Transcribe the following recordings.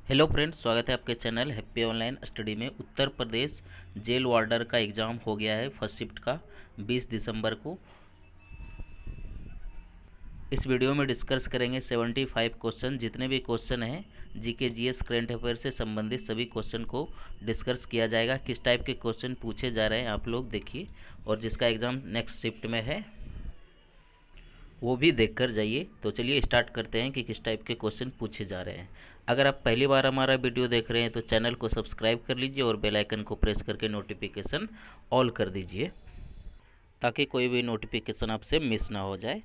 Hello friends, स्वागत है आपके चैनल हैप्पी ऑनलाइन स्टडी में। उत्तर प्रदेश जेल वार्डर का एग्ज़ाम हो गया है फर्स्ट शिफ्ट का 20 दिसंबर को। इस वीडियो में डिस्कस करेंगे 75 क्वेश्चन। जितने भी क्वेश्चन हैं जीके जीएस करंट अफेयर से संबंधित सभी क्वेश्चन को डिस्कस किया जाएगा। किस टाइप के क्वेश्चन पूछे जा रहे हैं आप लोग देखिए, और जिसका एग्ज़ाम नेक्स्ट शिफ्ट में है वो भी देख कर जाइए। तो चलिए स्टार्ट करते हैं कि किस टाइप के क्वेश्चन पूछे जा रहे हैं। अगर आप पहली बार हमारा वीडियो देख रहे हैं तो चैनल को सब्सक्राइब कर लीजिए और बेल आइकन को प्रेस करके नोटिफिकेशन ऑल कर दीजिए ताकि कोई भी नोटिफिकेशन आपसे मिस ना हो जाए।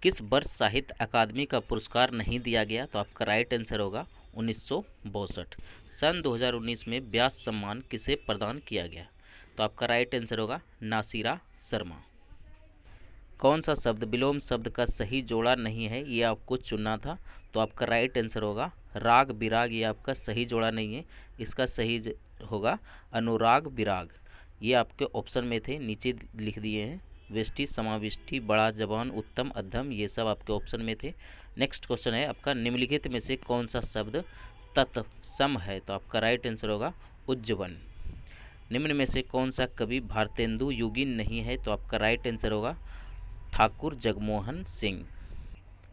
किस वर्ष साहित्य अकादमी का पुरस्कार नहीं दिया गया? तो आपका राइट आंसर होगा 1962। सन 2019 में व्यास सम्मान किसे प्रदान किया गया? तो आपका राइट आंसर होगा नासिरा शर्मा। कौन सा शब्द विलोम शब्द का सही जोड़ा नहीं है, ये आपको चुनना था। तो आपका राइट आंसर होगा राग विराग। ये आपका सही जोड़ा नहीं है, इसका सही होगा अनुराग विराग। ये आपके ऑप्शन में थे, नीचे लिख दिए हैं। वेष्टि समाविष्टि बड़ा जबान उत्तम अध्यम, ये सब आपके ऑप्शन में थे। नेक्स्ट क्वेश्चन है आपका, निम्नलिखित में से कौन सा शब्द तत्सम है? तो आपका राइट आंसर होगा उज्जवन। निम्न में से कौन सा कवि भारतेंदु युगीन नहीं है? तो आपका राइट आंसर होगा ठाकुर जगमोहन सिंह।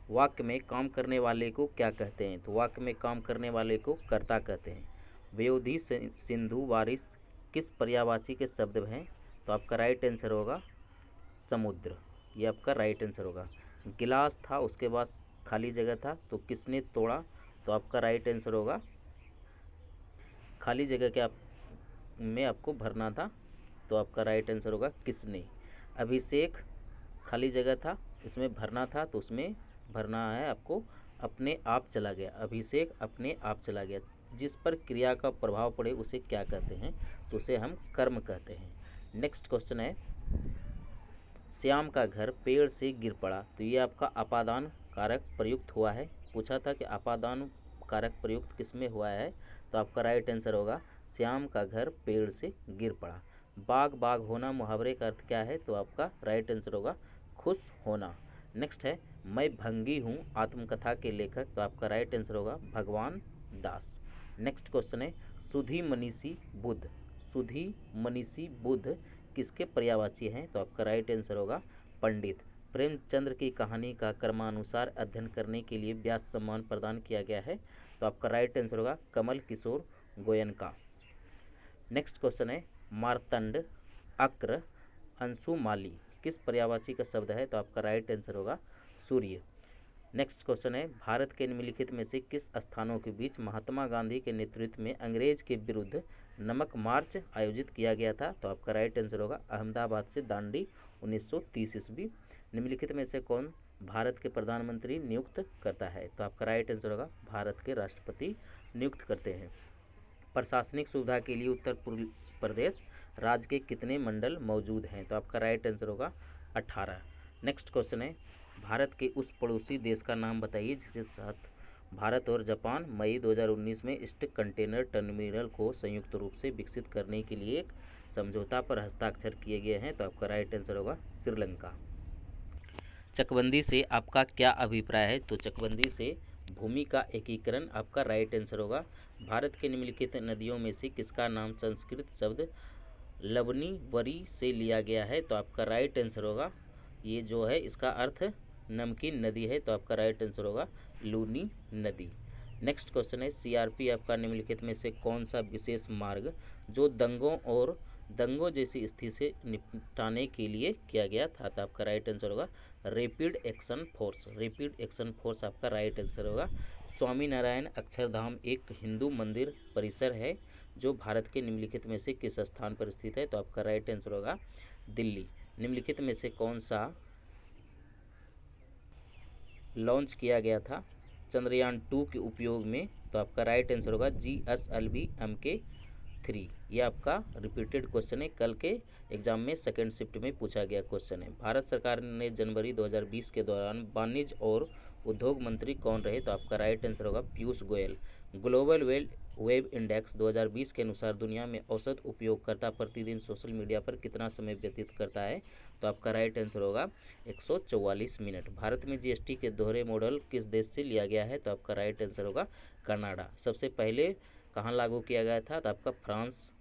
वाक्य में काम करने वाले को क्या कहते हैं? तो वाक्य में काम करने वाले को कर्ता कहते हैं। व्योधि सिंधु बारिश किस पर्यायवाची के शब्द हैं? तो आपका राइट आंसर होगा समुद्र। ये आपका राइट आंसर होगा। गिलास था, उसके बाद खाली जगह था, तो किसने तोड़ा? तो आपका राइट आंसर होगा खाली जगह के में आपको भरना था, तो आपका राइट आंसर होगा किसने। अभिषेक खाली जगह था, उसमें भरना था, तो उसमें भरना है आपको अपने आप चला गया। अभिषेक अपने आप चला गया। जिस पर क्रिया का प्रभाव पड़े उसे क्या कहते हैं? तो उसे हम कर्म कहते हैं। नेक्स्ट क्वेश्चन है, श्याम का घर पेड़ से गिर पड़ा, तो ये आपका अपादान कारक प्रयुक्त हुआ है। पूछा था कि अपादान कारक प्रयुक्त किस में हुआ है? तो आपका राइट आंसर होगा श्याम का घर पेड़ से गिर पड़ा। बाग बाग होना मुहावरे का अर्थ क्या है? तो आपका राइट आंसर होगा खुश होना। नेक्स्ट है, मैं भंगी हूँ आत्मकथा के लेखक, तो आपका राइट आंसर होगा भगवान दास। नेक्स्ट क्वेश्चन है, सुधी मनीषी बुद्ध। सुधी मनीषी बुद्ध किसके पर्यायवाची हैं? तो आपका राइट आंसर होगा पंडित। प्रेमचंद्र की कहानी का क्रमानुसार अध्ययन करने के लिए व्यास सम्मान प्रदान किया गया है, तो आपका राइट आंसर होगा कमल किशोर गोयनका। नेक्स्ट क्वेश्चन है, मार्तंड अक्र अंशुमाली किस पर्यायवाची का शब्द है? तो आपका राइट आंसर होगा सूर्य। नेक्स्ट क्वेश्चन है, भारत के निम्नलिखित में से किस स्थानों के बीच महात्मा गांधी के नेतृत्व में अंग्रेज के विरुद्ध नमक मार्च आयोजित किया गया था? तो आपका राइट आंसर होगा अहमदाबाद से दांडी 1930 ईस्वी। निम्नलिखित में से कौन भारत के प्रधानमंत्री नियुक्त करता है? तो आपका राइट आंसर होगा भारत के राष्ट्रपति नियुक्त करते हैं। प्रशासनिक सुविधा के लिए उत्तर प्रदेश राज्य के कितने मंडल मौजूद हैं? तो आपका राइट आंसर होगा 18। नेक्स्ट क्वेश्चन है, भारत के उस पड़ोसी देश का नाम बताइए जिसके साथ भारत और जापान मई 2019 में ईस्ट कंटेनर टर्मिनल को संयुक्त रूप से विकसित करने के लिए एक समझौता पर हस्ताक्षर किए गए हैं? तो आपका राइट आंसर होगा श्रीलंका। चकबंदी से आपका क्या अभिप्राय है? तो चकबंदी से भूमि का एकीकरण आपका राइट आंसर होगा। भारत के निम्नलिखित नदियों में से किसका नाम संस्कृत शब्द लवनी वरी से लिया गया है? तो आपका राइट आंसर होगा, ये जो है इसका अर्थ नमकीन नदी है, तो आपका राइट आंसर होगा लूनी नदी। नेक्स्ट क्वेश्चन है, सीआरपी आपका निम्नलिखित में से कौन सा विशेष मार्ग जो दंगों जैसी स्थिति से निपटाने के लिए किया गया था? तो आपका राइट आंसर होगा rapid action force. Rapid action force आपका राइट आंसर होगा। स्वामीनारायण अक्षरधाम एक हिंदू मंदिर परिसर है जो भारत के निम्नलिखित में से किस स्थान पर स्थित है? तो आपका राइट आंसर होगा दिल्ली। निम्नलिखित में से कौन सा लॉन्च किया गया था चंद्रयान 2 के उपयोग में? तो आपका राइट आंसर होगा GSLV MK3। ये आपका रिपीटेड क्वेश्चन है, कल के एग्जाम में सेकेंड शिफ्ट में पूछा गया क्वेश्चन है। भारत सरकार ने जनवरी 2020 के दौरान वाणिज्य और उद्योग मंत्री कौन रहे? तो आपका राइट आंसर होगा Piyush Goyal. Global web index 2020 के अनुसार दुनिया में औसत उपयोगकर्ता प्रतिदिन सोशल मीडिया पर कितना समय व्यतीत करता है? तो आपका राइट आंसर होगा 144 मिनट। भारत में जीएसटी के दोहरे मॉडल किस देश से लिया गया है? तो आपका राइट आंसर होगा कनाडा। सबसे पहले कहाँ लागू किया गया था? तो आपका फ्रांस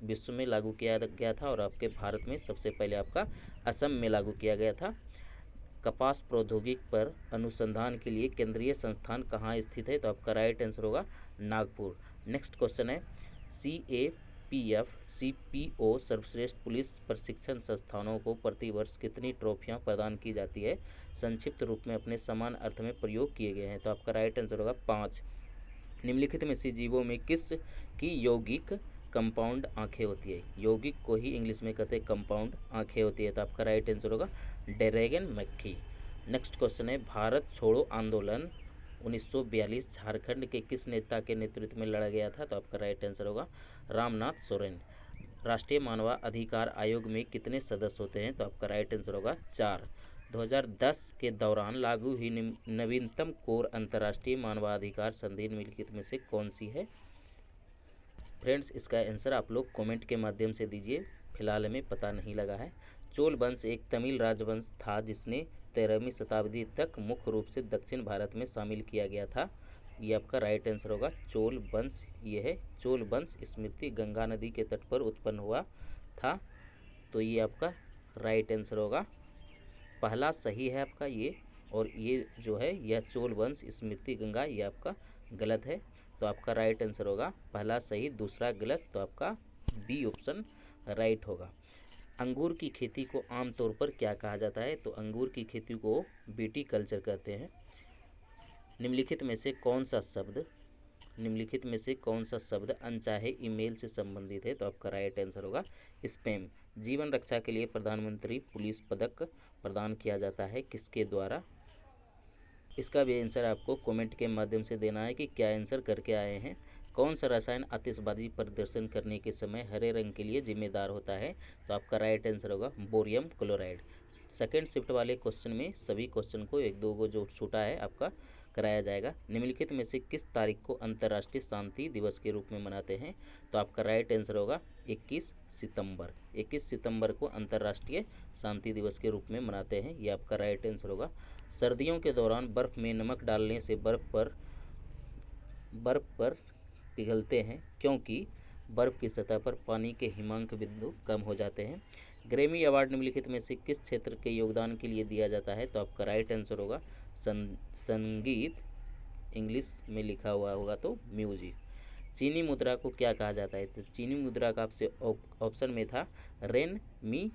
विश्व में लागू किया गया था, और आपके भारत में सबसे पहले आपका असम में लागू किया गया था। कपास प्रौद्योगिकी पर अनुसंधान के लिए केंद्रीय संस्थान कहाँ स्थित है? तो आपका राइट आंसर होगा नागपुर। नेक्स्ट क्वेश्चन है, CAPF CPO सर्वश्रेष्ठ पुलिस प्रशिक्षण संस्थानों को प्रतिवर्ष कितनी ट्रॉफियां प्रदान की जाती है? संक्षिप्त रूप में अपने समान अर्थ में प्रयोग किए गए हैं। तो आपका राइट आंसर होगा 5। निम्नलिखित में से जीवों में किस की यौगिक कंपाउंड आंखें होती है? यौगिक को ही इंग्लिश में कहते हैं कंपाउंड आंखें होती है। तो आपका राइट आंसर होगा ड्रैगन मक्खी। नेक्स्ट क्वेश्चन है, भारत छोड़ो आंदोलन 1942 झारखंड के किस नेता के नेतृत्व में लड़ा गया था? तो आपका राइट आंसर होगा रामनाथ सोरेन। राष्ट्रीय मानवाधिकार आयोग में कितने सदस्य होते हैं? तो आपका राइट आंसर होगा 4। 2010 के दौरान लागू हुई नवीनतम कोर अंतर्राष्ट्रीय मानवाधिकार संधि निम्नलिखित में से कौन सी है? फ्रेंड्स, इसका आंसर आप लोग कमेंट के माध्यम से दीजिए, फिलहाल हमें पता नहीं लगा है। चोल वंश एक तमिल राजवंश था जिसने 13वीं शताब्दी तक मुख्य रूप से दक्षिण भारत में शामिल किया गया था। ये आपका राइट आंसर होगा चोल वंश। ये है चोल वंश, स्मृति गंगा नदी के तट पर उत्पन्न हुआ था। तो ये आपका राइट आंसर होगा, पहला सही है आपका ये, और ये जो है यह चोल वंश स्मृति गंगा, ये आपका गलत है। तो आपका राइट आंसर होगा पहला सही, दूसरा गलत। तो आपका बी ऑप्शन राइट होगा। अंगूर की खेती को आमतौर पर क्या कहा जाता है? तो अंगूर की खेती को बीटी कल्चर कहते हैं। निम्नलिखित में से कौन सा शब्द अनचाहे ईमेल से संबंधित है? तो आपका राइट आंसर होगा स्पैम। जीवन रक्षा के लिए प्रधानमंत्री पुलिस पदक प्रदान किया जाता है किसके द्वारा? इसका भी आंसर आपको कमेंट के माध्यम से देना है कि क्या आंसर करके आए हैं। कौन सा रसायन आतिशबाजी प्रदर्शन करने के समय हरे रंग के लिए जिम्मेदार होता है? तो आपका राइट आंसर होगा बोरियम क्लोराइड। सेकेंड शिफ्ट वाले क्वेश्चन में सभी क्वेश्चन को एक दो को जो छूटा है आपका कराया जाएगा। निम्नलिखित में से किस तारीख को अंतर्राष्ट्रीय शांति दिवस के रूप में मनाते हैं? तो आपका राइट आंसर होगा 21 सितंबर। 21 सितंबर को अंतर्राष्ट्रीय शांति दिवस के रूप में मनाते हैं, ये आपका राइट आंसर होगा। सर्दियों के दौरान बर्फ़ में नमक डालने से बर्फ़ पर पिघलते हैं क्योंकि बर्फ़ की सतह पर पानी के हिमांक बिंदु कम हो जाते हैं। ग्रैमी अवार्ड निम्नलिखित में से किस क्षेत्र के योगदान के लिए दिया जाता है? तो आपका राइट आंसर होगा संगीत, इंग्लिश में लिखा हुआ होगा तो म्यूजिक। चीनी मुद्रा को क्या कहा जाता है? तो चीनी मुद्रा का आपसे ऑप्शन में था रेनमी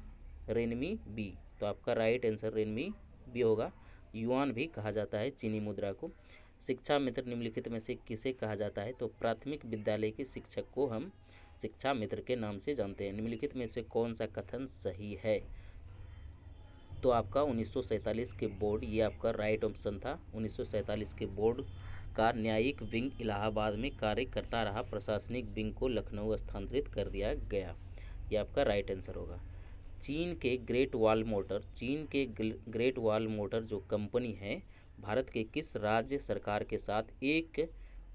बी। तो आपका राइट आंसर रेनमी बी होगा। युआन भी कहा जाता है चीनी मुद्रा को। शिक्षा मित्र निम्नलिखित में से किसे कहा जाता है? तो प्राथमिक विद्यालय के शिक्षक को हम शिक्षा मित्र के नाम से जानते हैं। निम्नलिखित में से कौन सा कथन सही है? तो आपका 1947 के बोर्ड, ये आपका राइट ऑप्शन था। 1947 के बोर्ड का न्यायिक विंग इलाहाबाद में कार्य करता रहा, प्रशासनिक विंग को लखनऊ स्थानांतरित कर दिया गया, ये आपका राइट आंसर होगा। चीन के ग्रेट वॉल मोटर जो कंपनी है, भारत के किस राज्य सरकार के साथ 1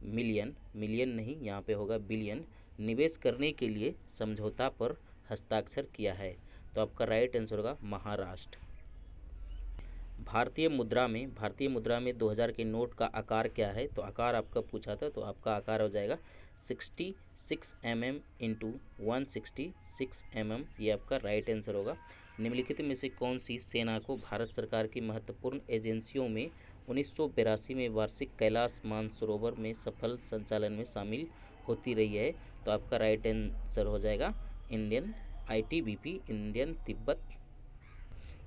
मिलियन नहीं, यहाँ पे होगा बिलियन, निवेश करने के लिए समझौता पर हस्ताक्षर किया है? तो आपका राइट आंसर होगा महाराष्ट्र। भारतीय मुद्रा में 2000 के नोट का आकार क्या है? तो आकार आपका पूछा था, तो आपका आकार हो जाएगा 66 mm इंटू 166 mm, ये आपका राइट आंसर होगा। निम्नलिखित में से कौन सी सेना को भारत सरकार की महत्वपूर्ण एजेंसियों में 1982 में वार्षिक कैलाश मानसरोवर में सफल संचालन में शामिल होती रही है? तो आपका राइट आंसर हो जाएगा इंडियन ITBP, इंडियन तिब्बत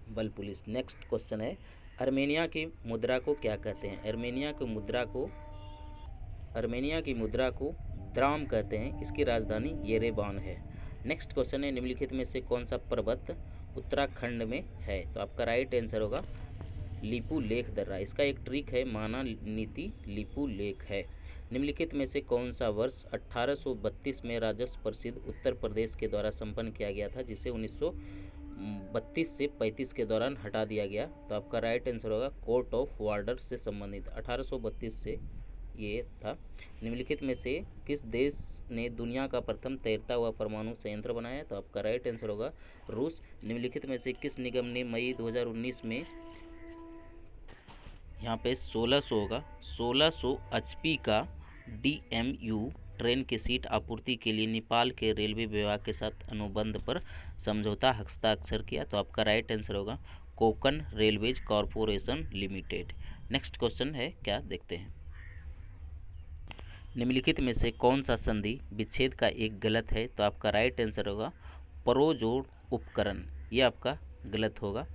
बल पुलिस। नेक्स्ट क्वेश्चन है, अर्मेनिया की मुद्रा को क्या कहते हैं? अर्मेनिया की मुद्रा को द्राम कहते हैं, इसकी राजधानी येरेवान है। नेक्स्ट क्वेश्चन है, निम्नलिखित में से कौन सा पर्वत उत्तराखंड में है? तो आपका राइट आंसर होगा लिपू लेख दर्रा। इसका एक ट्रिक है, माना नीति लिपू लेख है। निम्नलिखित में से कौन सा वर्ष 1832 में राजस्व परिषद उत्तर प्रदेश के द्वारा संपन्न किया गया था, जिसे 1932 से 35 के दौरान हटा दिया गया? तो आपका राइट आंसर होगा कोर्ट ऑफ वार्डर से संबंधित 1832 से ये था। निम्नलिखित में से किस देश ने दुनिया का प्रथम तैरता हुआ परमाणु संयंत्र बनाया? तो आपका राइट आंसर होगा रूस। निम्नलिखित में से किस निगम ने मई 2019 में, यहाँ पे 1600 होगा, 1600 HP का DMU ट्रेन की सीट आपूर्ति के लिए नेपाल के रेलवे विभाग के साथ अनुबंध पर समझौता हस्ताक्षर किया? तो आपका राइट आंसर होगा Konkan railways corporation limited. Next question है क्या, देखते हैं। निम्नलिखित में से कौन सा संधि विच्छेद का एक गलत है? तो आपका राइट आंसर होगा परोजोड़ उपकरण, ये आपका गलत होगा,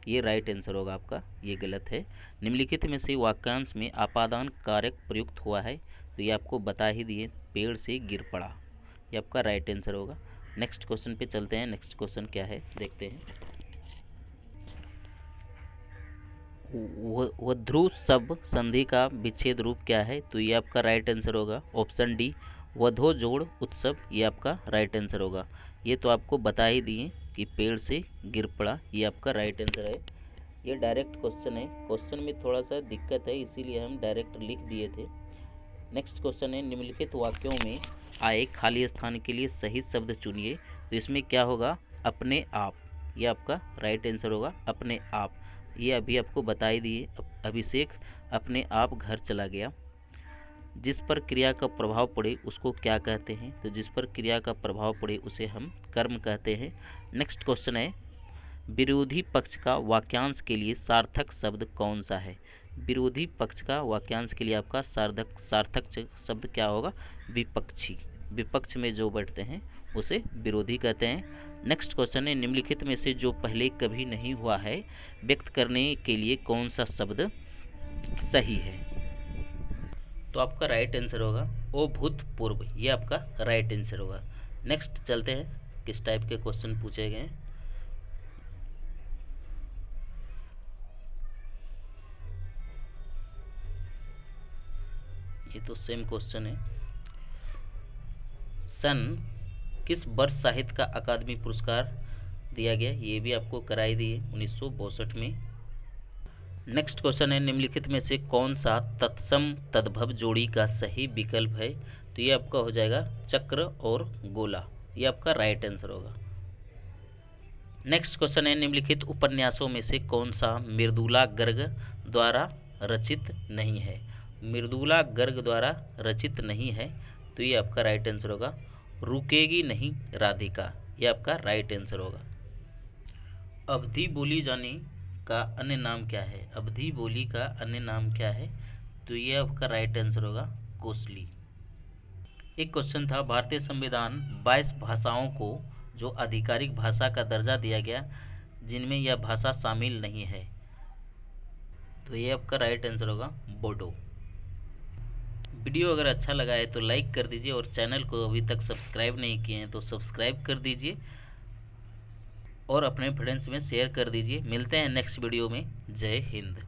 ये राइट आंसर होगा आपका, ये गलत है। निम्नलिखित में से वाक्यांश में आपादान कारक प्रयुक्त हुआ है? तो ये आपको बता ही दिए, पेड़ से गिर पड़ा, ये आपका राइट आंसर होगा। नेक्स्ट क्वेश्चन पे चलते हैं। नेक्स्ट क्वेश्चन क्या है, देखते हैं। वध्रु सब संधि का विच्छेद रूप क्या है? तो ये आपका राइट आंसर होगा ऑप्शन डी वधो जोड़ उत्सव, ये आपका राइट आंसर होगा। ये तो आपको बता ही दिए कि पेड़ से गिर पड़ा, ये आपका राइट आंसर है। ये डायरेक्ट क्वेश्चन है, क्वेश्चन में थोड़ा सा दिक्कत है, इसीलिए हम डायरेक्ट लिख दिए थे। नेक्स्ट क्वेश्चन है, निम्नलिखित वाक्यों में आए खाली स्थान के लिए सही शब्द चुनिए। तो इसमें क्या होगा, अपने आप, ये आपका राइट आंसर होगा अपने आप। ये अभी आपको बता ही दिए, अभिषेक अपने आप घर चला गया। जिस पर क्रिया का प्रभाव पड़े उसको क्या कहते हैं? तो जिस पर क्रिया का प्रभाव पड़े उसे हम कर्म कहते हैं। नेक्स्ट क्वेश्चन है, विरोधी पक्ष का वाक्यांश के लिए सार्थक शब्द कौन सा है? विरोधी पक्ष का वाक्यांश के लिए आपका सार्थक शब्द क्या होगा? विपक्षी, विपक्ष में जो बैठते हैं उसे विरोधी कहते हैं। नेक्स्ट क्वेश्चन है, निम्नलिखित में से जो पहले कभी नहीं हुआ है व्यक्त करने के लिए कौन सा शब्द सही है? तो आपका राइट आंसर होगा ओ भूतपूर्व, ये आपका राइट आंसर होगा। नेक्स्ट चलते हैं, किस टाइप के क्वेश्चन पूछे गए। ये तो सेम क्वेश्चन है। सन किस वर्ष साहित्य का अकादमी पुरस्कार दिया गया? ये भी आपको कराई दिए 1962 में। नेक्स्ट क्वेश्चन है, निम्नलिखित में से कौन सा तत्सम तद्भव जोड़ी का सही विकल्प है? तो ये आपका हो जाएगा चक्र और गोला, ये आपका राइट आंसर होगा। नेक्स्ट क्वेश्चन है, निम्नलिखित उपन्यासों में से कौन सा मृदुला गर्ग द्वारा रचित नहीं है? मृदुला गर्ग द्वारा रचित नहीं है, तो ये आपका राइट आंसर होगा रुकेगी नहीं राधिका, ये आपका राइट आंसर होगा। अवधी बोली जाने का अन्य नाम क्या है? अवधी बोली का अन्य नाम क्या है? तो ये आपका राइट आंसर होगा कोसली। एक क्वेश्चन था, भारतीय संविधान 22 भाषाओं को जो आधिकारिक भाषा का दर्जा दिया गया जिनमें यह भाषा शामिल नहीं है, तो ये आपका राइट आंसर होगा बोडो। वीडियो अगर अच्छा लगा है तो लाइक कर दीजिए और चैनल को अभी तक सब्सक्राइब नहीं किए हैं तो सब्सक्राइब कर दीजिए और अपने फ्रेंड्स में शेयर कर दीजिए। मिलते हैं नेक्स्ट वीडियो में। जय हिंद।